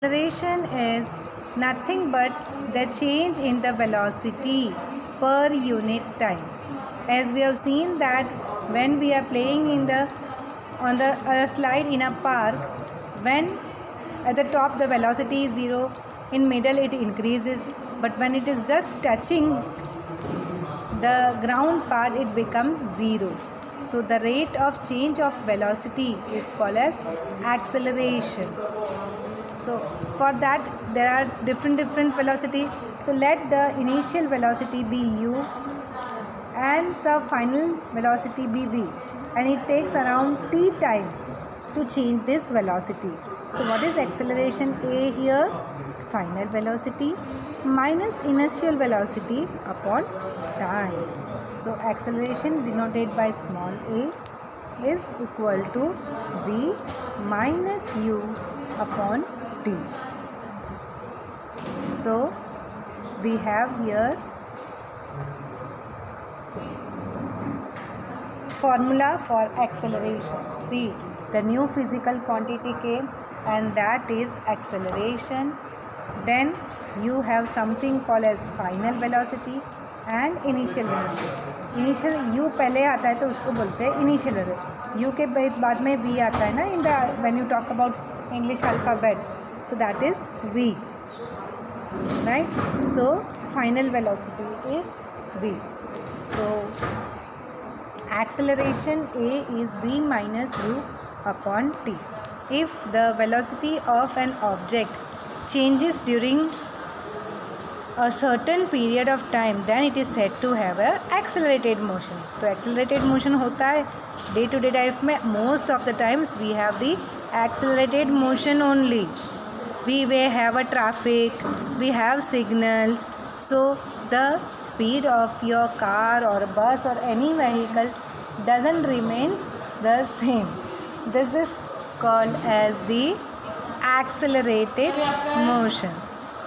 Acceleration is nothing but the change in the velocity per unit time. As we have seen that when we are playing on the slide in a park, when at the top the velocity is 0, in middle it increases, but when it is just touching the ground part it becomes 0. So the rate of change of velocity is called as acceleration. So for that there are different velocity. So let the initial velocity be u and the final velocity be v, and it takes around t time to change this velocity. So what is acceleration A here? Final velocity minus initial velocity upon time. So acceleration denoted by small a is equal to v minus u upon t. So we have here formula for acceleration. See, the new physical quantity came, and that is acceleration. Then you have something called as final velocity and initial velocity. Initial u पहले आता है तो उसको बोलते हैं initial velocity. u के बाद में v आता है ना in the when you talk about English alphabet. So that is v, right? So final velocity is v. So acceleration A is v minus u upon t. If the velocity of an object changes during a certain period of time, then it is said to have a accelerated motion. तो accelerated motion होता है day to day life में. Most of the times we have the accelerated motion only. We may have a traffic, we have signals. So the speed of your car or bus or any vehicle doesn't remain the same. This is called as the accelerated motion.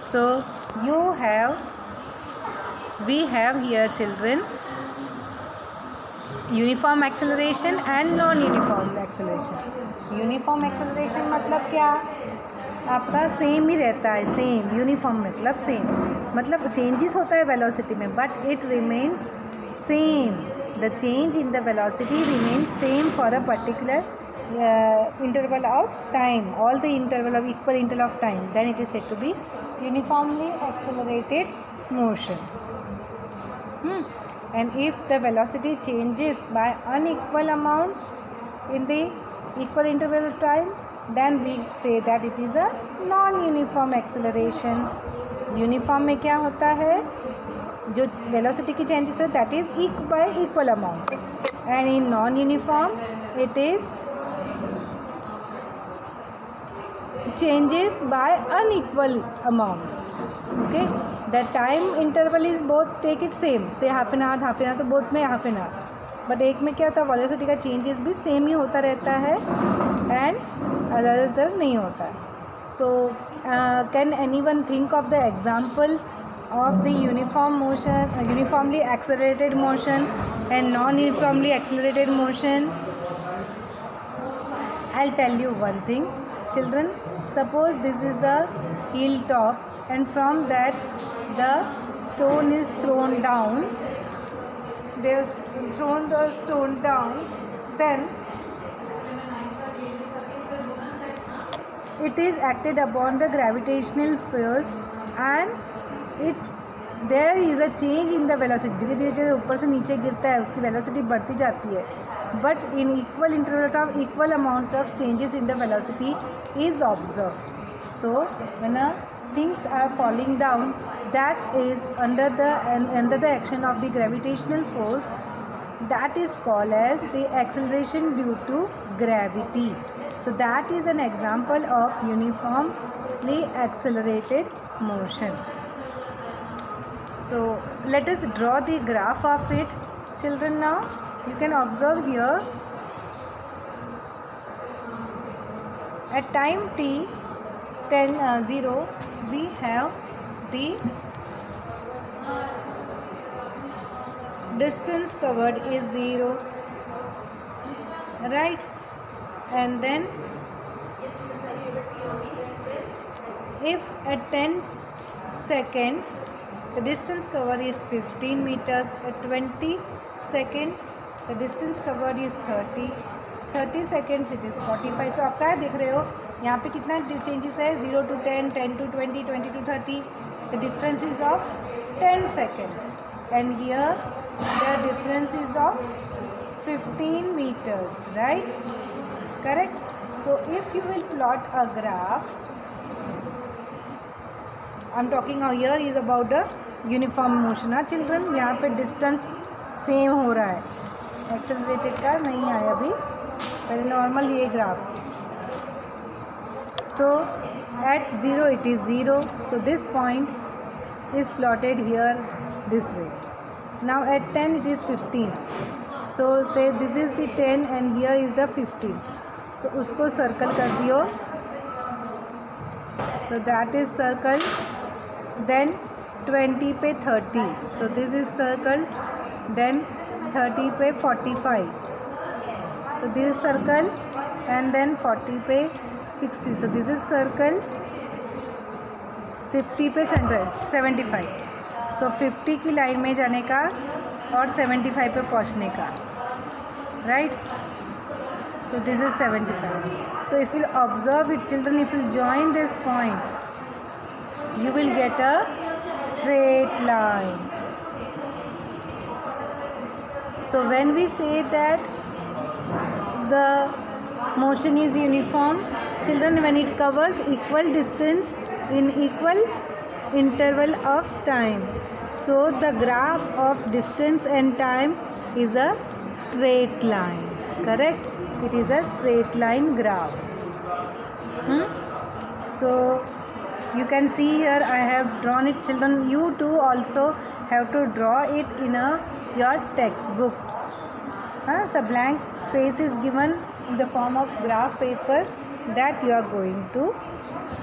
So we have here children uniform acceleration and non-uniform acceleration. Uniform acceleration मतलब क्या? आपका same ही रहता है. Same uniform मतलब same, मतलब changes होता है velocity में, but it remains same. The change in the velocity remains same for a particular interval of time, all the interval of equal interval of time, then it is said to be uniformly accelerated motion. And if the velocity changes by unequal amounts in the equal interval of time, then we say that it is a non-uniform acceleration. Uniform में क्या होता है? जो velocity की changes है that is y equal amount, and in non uniform it is changes by unequal amounts. Okay, the time interval is both take it same, say half an hour तो both में half an hour, but एक में क्या होता है velocity का changes भी same ही होता रहता है एंड ज़्यादातर नहीं होता है. So can anyone think of the examples of the uniform motion, uniformly accelerated motion and non-uniformly accelerated motion? I'll tell you one thing, children. Suppose this is a hilltop and from that the stone is thrown down. They have thrown the stone down. Then it is acted upon the gravitational force and it there is a change in the velocity. धीरे धीरे जैसे ऊपर से नीचे गिरता है उसकी velocity बढ़ती जाती है, but in equal interval of equal amount of changes in the velocity is observed. So when things are falling down, that is under the action of the gravitational force, that is called as the acceleration due to gravity. So that is an example of uniformly accelerated motion. So let us draw the graph of it, children. Now you can observe here at time t 0 we have the distance covered is 0, right? And then if at 10 seconds the distance covered is 15 meters, at 20 seconds the distance covered is 30 seconds it is 45. तो आप क्या देख रहे हो यहाँ पे कितना changes है, 0 to 10, 10 to 20, 20 to 30. The difference is of 10 seconds, and here the difference is of 15 meters, right? Correct? So if you will plot a graph, I'm talking here is about the uniform motion. हाँ children, यहाँ पे distance same हो रहा है, accelerated का नहीं आया अभी, पहले normal ये graph. So at 0 it is 0, so this point is plotted here this way. Now at 10 it is 15, so say this is the 10 and here is the 15, so उसको circle कर दियो, so that is circled. Then 20 पे 30, so this is circled. Then 30 पे 45, so this is circled. And then 40 पे 60, so this is circle. 50 पे 75, so 50 की line में जाने का और 75 पे पहुंचने का, right? So this is 75. So if you observe it children, if you join these points you will get a straight line. So when we say that the motion is uniform, children, when it covers equal distance in equal interval of time, so the graph of distance and time is a straight line. Correct? It is a straight line graph. So you can see here I have drawn it children. You too also have to draw it in your textbook. So blank space is given in the form of graph paper that you are going to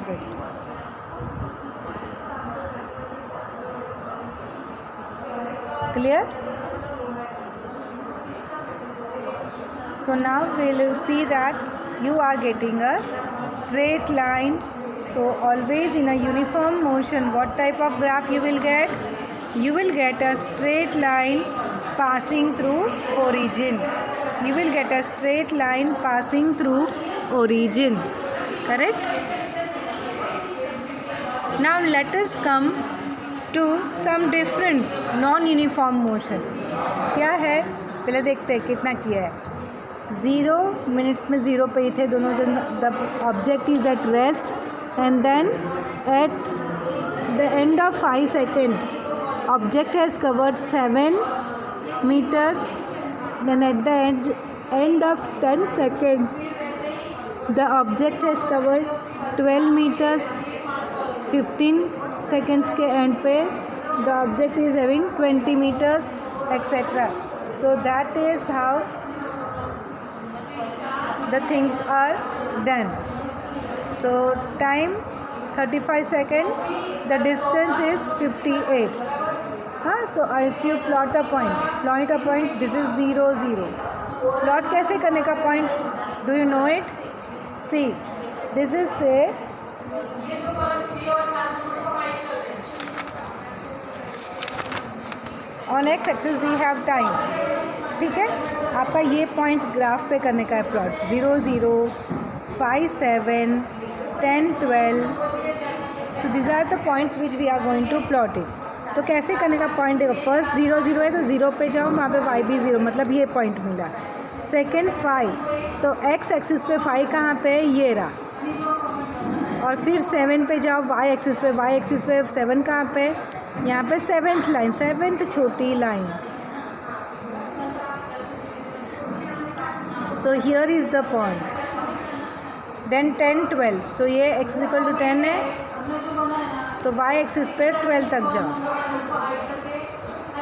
get. Clear? So now we will see that you are getting a straight line. So always in a uniform motion, what type of graph you will get? You will get a straight line passing through origin. You will get a straight line passing through origin. Correct? Now let us come to some different non-uniform motion. क्या है पहले देखते हैं कितना किया है. 0 minutes में 0 पे ही थे दोनों जन. The object is at rest, and then at the end of 5 seconds object has covered 7 meters. Then at the end of 10 seconds the object has covered 12 meters. 15 seconds के end पे the object is having 20 meters, etc. So that is how the things are done. So time 35 seconds, the distance is 58. So if you plot a point, this is 0 0. Plot कैसे करने का point? Do you know it? See, this is say on x axis we have time. ठीक है, आपका ये points graph पे करने का है plot. 0 0, 5 7, 10 12. So this are the points which we are going to plot it. तो कैसे करने का पॉइंट देखो. फर्स्ट 0 0 है तो 0 पे जाओ, वहाँ पे y भी 0, मतलब ये पॉइंट मिला. सेकेंड 5, तो x एक्सिस पे 5 कहाँ पे है, ये रहा. और फिर 7 पे जाओ, y एक्सिस पे 7 कहाँ पे, यहाँ पे 7th लाइन, 7th छोटी line. So here is the point. Then 10 12, so ये x इक्वल टू 10 है, तो y एक्सिस पे 12 तक जाओ.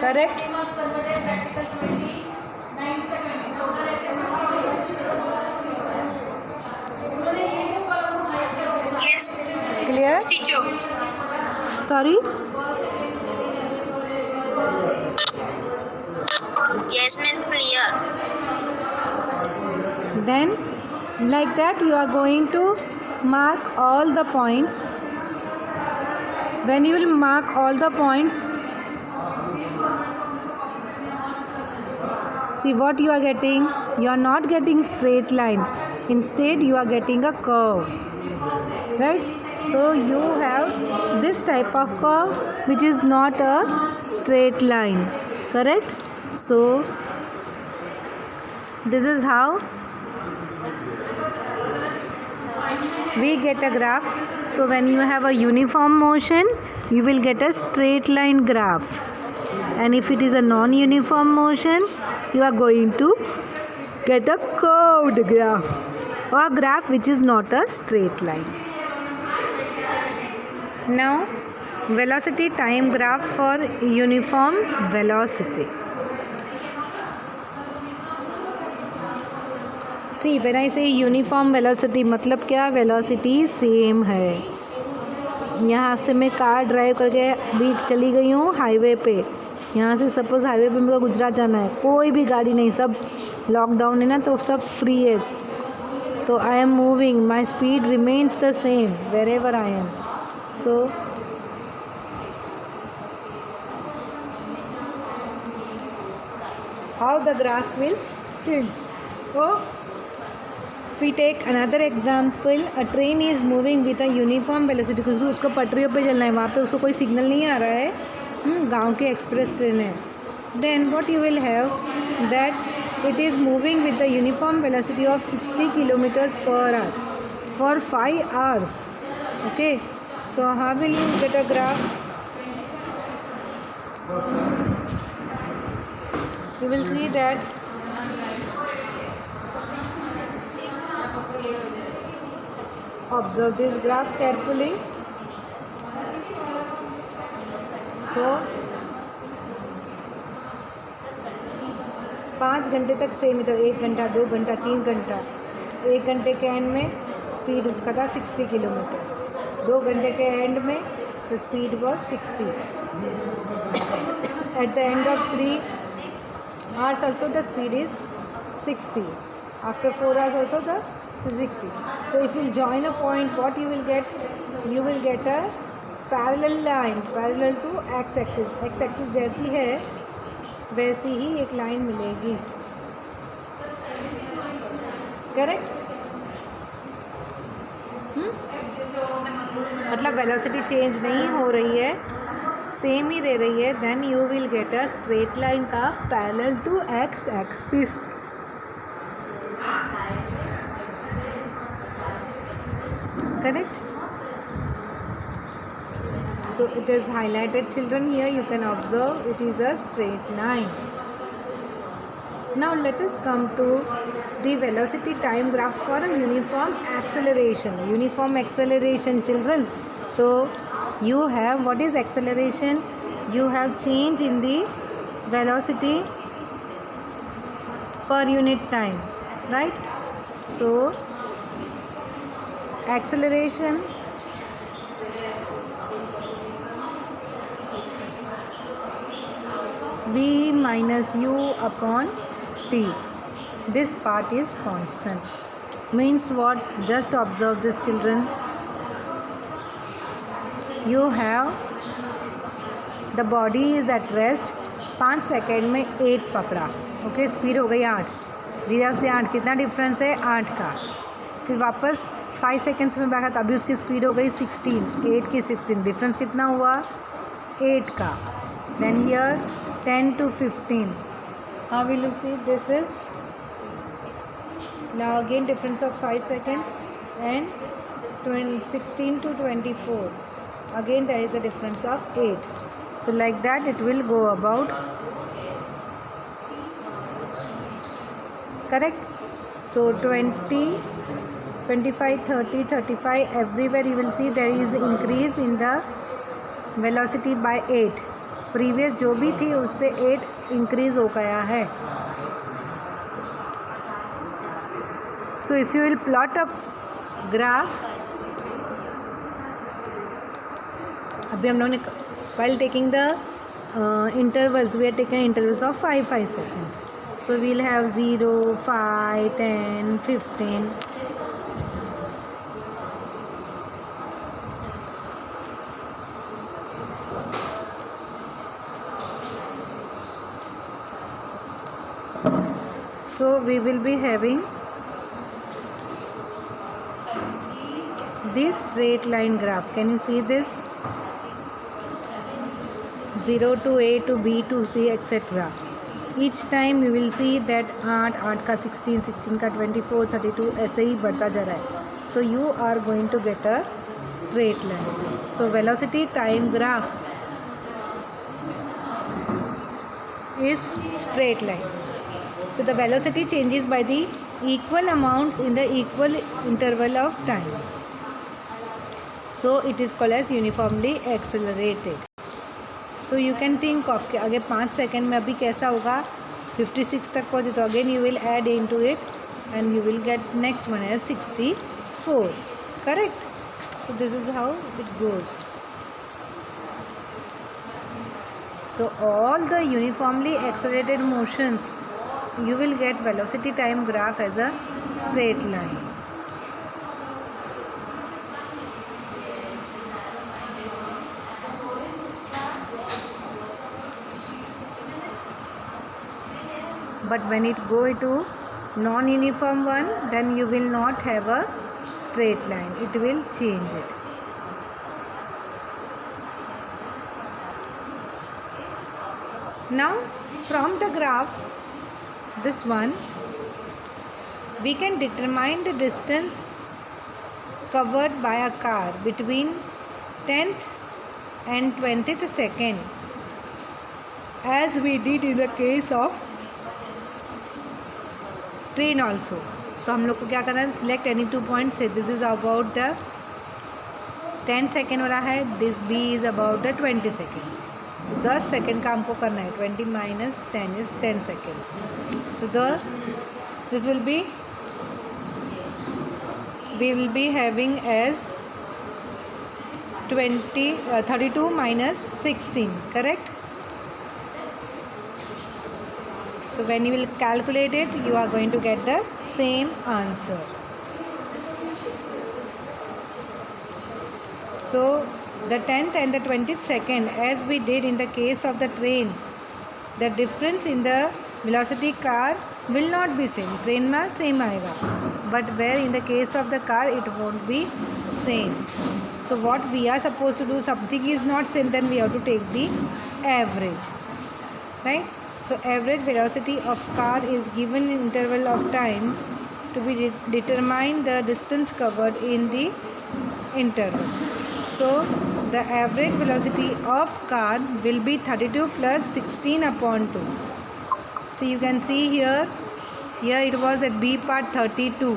Correct? Clear? Sorry? Yes, miss, clear. Then like that you are going to mark all the points when you will mark all the points, see what you are getting. You are not getting straight line, instead you are getting a curve, right? So you have this type of curve which is not a straight line, correct? So this is how we get a graph. So when you have a uniform motion, you will get a straight line graph, and if it is a non-uniform motion, you are going to get a curved graph, or a graph which is not a straight line. Now velocity time graph for uniform velocity. See, when I say uniform velocity, मतलब क्या, velocity same है. यहाँ से मैं car drive करके भी चली गई हूँ हाईवे पे. यहाँ से सपोज़ हाईवे पे मेरे को गुजरात जाना है, कोई भी गाड़ी नहीं, सब लॉकडाउन है ना, तो सब फ्री है. तो I am moving, my speed remains the same wherever I am. So how the graph will change. So we take another example. A train is moving with a uniform velocity, क्योंकि उसको पटरियों पे चलना है, वहाँ पे उसको कोई सिग्नल नहीं आ रहा है, गांव के एक्सप्रेस ट्रेन है. Then what you will have that it is moving with the uniform velocity of 60 kilometers per hour for 5 hours. Okay, so how will you get a graph? You will see that observe this graph carefully. So 5 घंटे तक same ही था, 1 घंटा 2 घंटा 3 घंटा. 1 घंटे के and में speed उसका था 60 किलोमीटर्स. 2 घंटे के एंड में the speed was 60. At the end of 3 hours also the speed is 60. After 4 hours also the 60. So if you join a point, what you will get? You will get a parallel line parallel to x axis. x axis जैसी है वैसी ही एक line मिलेगी, correct? मतलब velocity change नहीं हो रही है, सेम ही रह रही है. Then you will get a straight line का parallel to X axis. Correct? So it is highlighted, children. Here you can observe it is a straight line. Now let us come to the velocity time graph for a uniform acceleration. Uniform acceleration, children. So you have, what is acceleration? You have change in the velocity per unit time, right? So acceleration v minus u upon t. This part is constant. Means what? Just observe this, children. You have the body is at rest. 5 second में 8 पकड़ा. Okay, speed हो गई 8. 0 से 8 कितना difference है? 8 का. फिर वापस 5 सेकेंड्स में बैठा, तभी उसकी स्पीड हो गई 16. 8 की 16, डिफरेंस कितना हुआ? 8 का. Then here 10 to 15. How will you see? This is now again difference of 5 seconds, and 16 to 24. Again there is a difference of 8. So like that it will go about. Correct? So 20, 25, 30, 35, everywhere you will see there is increase in the velocity by 8. Previous जो भी थी उससे 8 increase हो गया है. So if you will plot a graph, अभी हम लोगों ने while taking the intervals, we are taking intervals of 5 seconds. So we will have 0, 5, 10, 15. So we will be having this straight line graph. Can you see this? 0 to A to B to C etc. Each time you will see that 8 का 16, 16 का 24, 32 ऐसे ही बढ़ता जा रहा है. So you are going to get a straight line. So velocity time graph is straight line. So the velocity changes by the equal amounts in the equal interval of time. So it is called as uniformly accelerated. So you can think of कि आगे 5 second में अभी कैसा होगा 56 तक पहुँचे तो again you will add into it and you will get next one as 64. Correct? So this is how it goes. So all the uniformly accelerated motions you will get velocity time graph as a straight line. But when it go to non-uniform one, then you will not have a straight line. It will change it. Now from the graph, this one, we can determine the distance covered by a car between 10th and 20th second, as we did in the case of train also. तो हम लोग को क्या करना है, select any 2 points से. This is about the 10 second वाला है, this B is about the 20 second. 10 second का हमको करना है. 20 minus 10 is 10 second. So this will be we will be having as 32 minus 16. Correct? So when you will calculate it, you are going to get the same answer. So the 10th and the 20th second, as we did in the case of the train, the difference in the velocity car will not be same. Train में same आएगा, but where in the case of the car it won't be same. So what we are supposed to do, something is not same, then we have to take the average, right? So average velocity of car is given in interval of time to be determine the distance covered in the interval. So the average velocity of car will be 32 plus 16 upon 2. So you can see here it was at B part 32.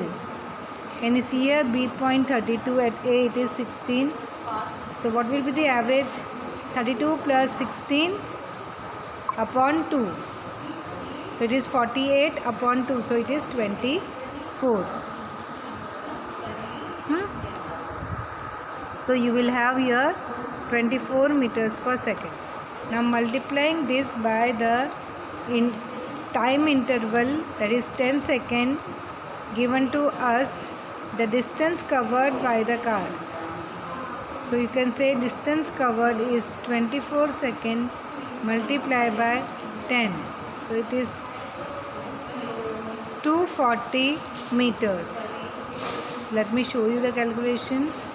Can you see here B point 32, at A it is 16. So what will be the average? 32 plus 16 upon 2. So it is 48 upon 2. So it is 24. So you will have here 24 meters per second. Now multiplying this by the time interval, that is 10 seconds, given to us the distance covered by the car. So you can say distance covered is 24 seconds multiplied by 10. So it is 240 meters. So let me show you the calculations.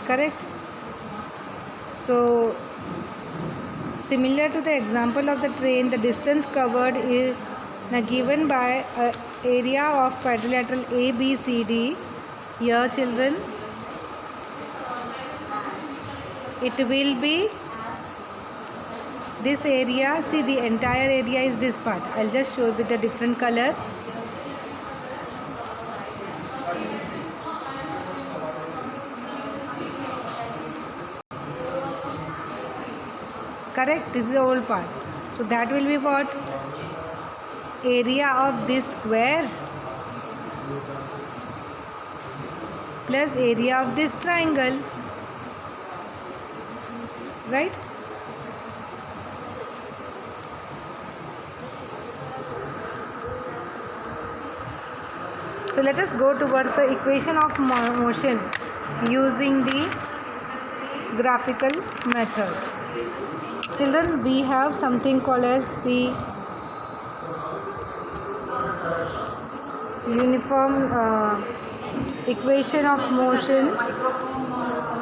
Correct? So similar to the example of the train, the distance covered is given by an area of quadrilateral ABCD. Here children, it will be this area. See, the entire area is this part. I'll just show with a different color. Correct? This is the whole part. So that will be what? Area of this square plus area of this triangle, right? So let us go towards the equation of motion using the graphical method. Children, we have something called as the uniform equation of motion